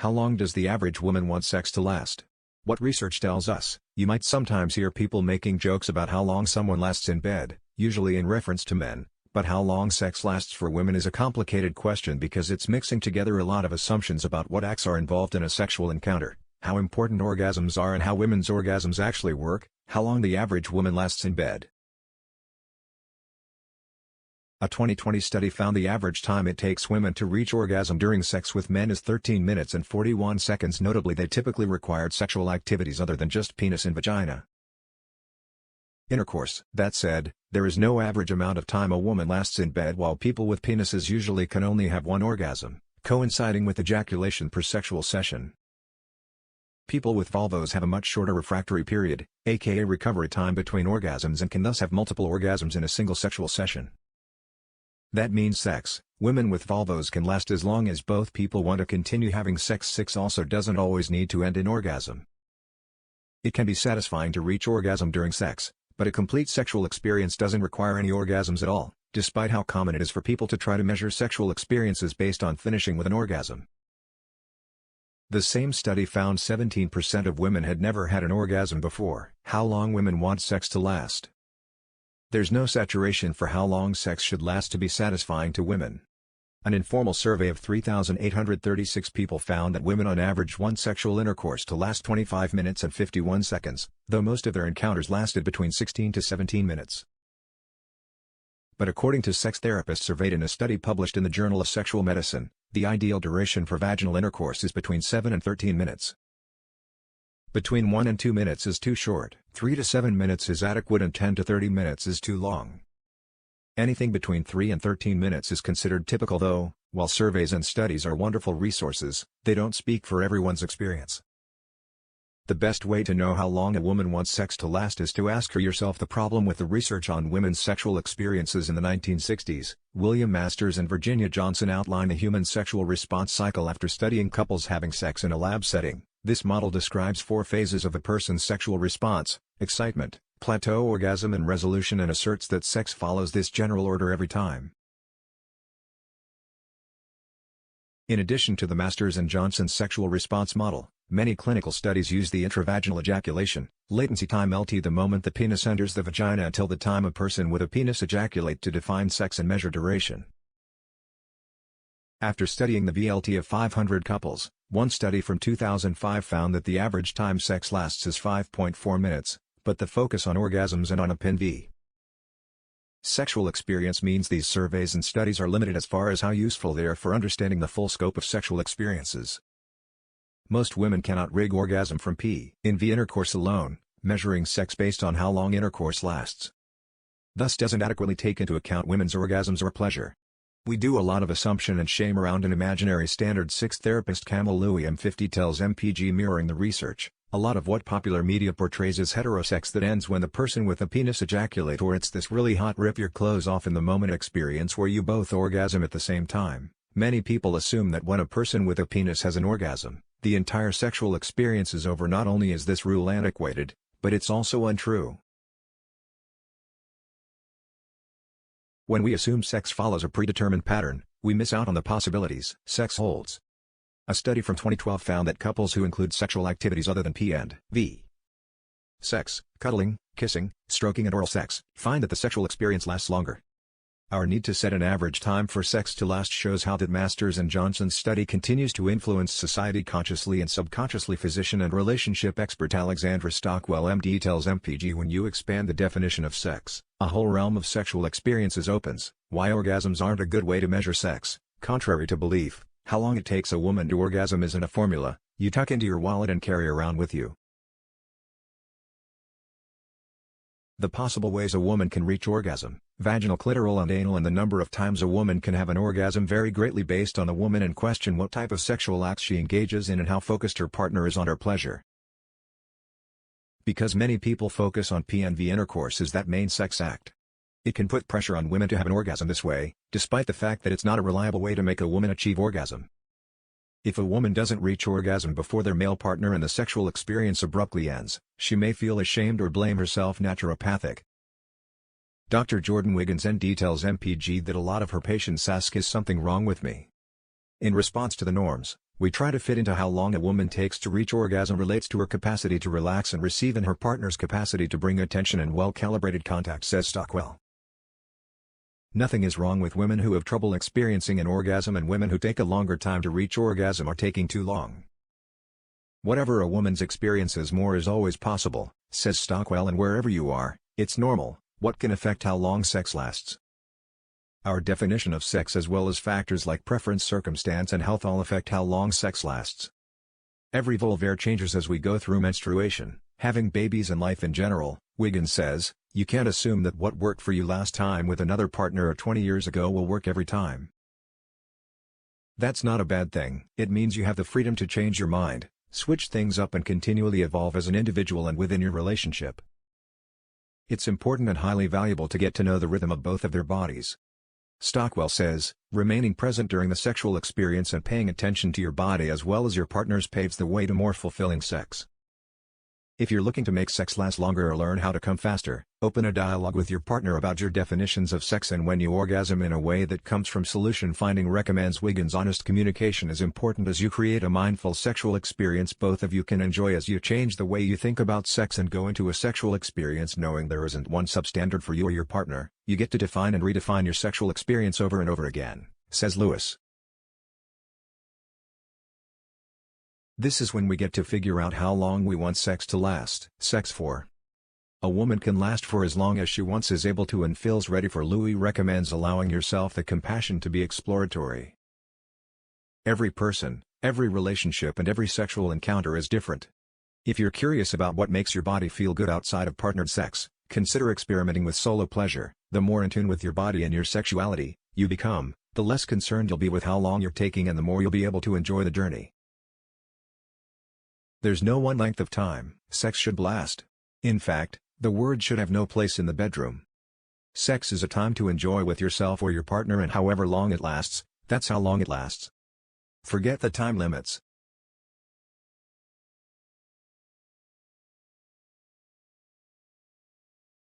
How long does the average woman want sex to last? What research tells us? You might sometimes hear people making jokes about how long someone lasts in bed, usually in reference to men, but how long sex lasts for women is a complicated question because it's mixing together a lot of assumptions about what acts are involved in a sexual encounter, how important orgasms are and how women's orgasms actually work, how long the average woman lasts in bed. A 2020 study found the average time it takes women to reach orgasm during sex with men is 13 minutes and 41 seconds. Notably, they typically required sexual activities other than just penis and vagina intercourse. That said, there is no average amount of time a woman lasts in bed, while people with penises usually can only have one orgasm, coinciding with ejaculation per sexual session. People with vulvos have a much shorter refractory period, aka recovery time between orgasms, and can thus have multiple orgasms in a single sexual session. That means women with vulvos can last as long as both people want to continue having sex. Sex also doesn't always need to end in orgasm. It can be satisfying to reach orgasm during sex, but a complete sexual experience doesn't require any orgasms at all, despite how common it is for people to try to measure sexual experiences based on finishing with an orgasm. The same study found 17% of women had never had an orgasm before. How long women want sex to last? There's no saturation for how long sex should last to be satisfying to women. An informal survey of 3,836 people found that women on average want sexual intercourse to last 25 minutes and 51 seconds, though most of their encounters lasted between 16 to 17 minutes. But according to sex therapists surveyed in a study published in the Journal of Sexual Medicine, the ideal duration for vaginal intercourse is between 7 and 13 minutes. Between 1 and 2 minutes is too short, 3 to 7 minutes is adequate, and 10 to 30 minutes is too long. Anything between 3 and 13 minutes is considered typical, though, while surveys and studies are wonderful resources, they don't speak for everyone's experience. The best way to know how long a woman wants sex to last is to ask her yourself. The problem with the research on women's sexual experiences in the 1960s, William Masters and Virginia Johnson outlined the human sexual response cycle after studying couples having sex in a lab setting. This model describes 4 phases of a person's sexual response: excitement, plateau, orgasm, and resolution, and asserts that sex follows this general order every time. In addition to the Masters and Johnson sexual response model, many clinical studies use the intravaginal ejaculation, latency time LT, the moment the penis enters the vagina until the time a person with a penis ejaculate, to define sex and measure duration. After studying the VLT of 500 couples, one study from 2005 found that the average time sex lasts is 5.4 minutes, but the focus on orgasms and on a PNV sexual experience means these surveys and studies are limited as far as how useful they are for understanding the full scope of sexual experiences. Most women cannot rig orgasm from PNV intercourse alone, measuring sex based on how long intercourse lasts thus doesn't adequately take into account women's orgasms or pleasure. We do a lot of assumption and shame around an imaginary standard. Sex therapist Camille Louis M50 tells MPG, mirroring the research, a lot of what popular media portrays as heterosex that ends when the person with a penis ejaculate, or it's this really hot rip your clothes off in the moment experience where you both orgasm at the same time. Many people assume that when a person with a penis has an orgasm, the entire sexual experience is over. Not only is this rule antiquated, but it's also untrue. When we assume sex follows a predetermined pattern, we miss out on the possibilities sex holds. A study from 2012 found that couples who include sexual activities other than PNV sex, cuddling, kissing, stroking, and oral sex, find that the sexual experience lasts longer. Our need to set an average time for sex to last shows how that Masters and Johnson's study continues to influence society consciously and subconsciously. Physician and relationship expert Alexandra Stockwell MD tells MPG, when you expand the definition of sex, a whole realm of sexual experiences opens. Why orgasms aren't a good way to measure sex. Contrary to belief, how long it takes a woman to orgasm isn't a formula you tuck into your wallet and carry around with you. The possible ways a woman can reach orgasm, vaginal, clitoral, and anal, and the number of times a woman can have an orgasm vary greatly based on the woman in question, what type of sexual acts she engages in, and how focused her partner is on her pleasure. Because many people focus on PNV intercourse as that main sex act, it can put pressure on women to have an orgasm this way, despite the fact that it's not a reliable way to make a woman achieve orgasm. If a woman doesn't reach orgasm before their male partner and the sexual experience abruptly ends, she may feel ashamed or blame herself. Naturopathic Dr. Jordan Wiggins ND tells MPG that a lot of her patients ask, is something wrong with me? In response to the norms, We try to fit into how long a woman takes to reach orgasm relates to her capacity to relax and receive and her partner's capacity to bring attention and well-calibrated contact, says Stockwell. Nothing is wrong with women who have trouble experiencing an orgasm, and women who take a longer time to reach orgasm are taking too long. Whatever a woman's experiences, more is always possible, says Stockwell, and wherever you are, it's normal. What can affect how long sex lasts? Our definition of sex, as well as factors like preference, circumstance and health, all affect how long sex lasts. Every vulvar changes as we go through menstruation, having babies and life in general, Wiggins says. You can't assume that what worked for you last time with another partner or 20 years ago will work every time. That's not a bad thing. It means you have the freedom to change your mind, switch things up and continually evolve as an individual and within your relationship. It's important and highly valuable to get to know the rhythm of both of their bodies. Stockwell says, remaining present during the sexual experience and paying attention to your body as well as your partner's paves the way to more fulfilling sex. If you're looking to make sex last longer or learn how to come faster, open a dialogue with your partner about your definitions of sex and when you orgasm in a way that comes from solution finding, recommends Wiggins. Honest communication is important as you create a mindful sexual experience both of you can enjoy as you change the way you think about sex and go into a sexual experience knowing there isn't one substandard for you or your partner. You get to define and redefine your sexual experience over and over again, says Lewis. This is when we get to figure out how long we want sex to last. Sex for a woman can last for as long as she wants, is able to and feels ready for. Louis recommends allowing yourself the compassion to be exploratory. Every person, every relationship and every sexual encounter is different. If you're curious about what makes your body feel good outside of partnered sex, consider experimenting with solo pleasure. The more in tune with your body and your sexuality you become, the less concerned you'll be with how long you're taking and the more you'll be able to enjoy the journey. There's no one length of time sex should last. In fact, the word should have no place in the bedroom. Sex is a time to enjoy with yourself or your partner, and however long it lasts, that's how long it lasts. Forget the time limits.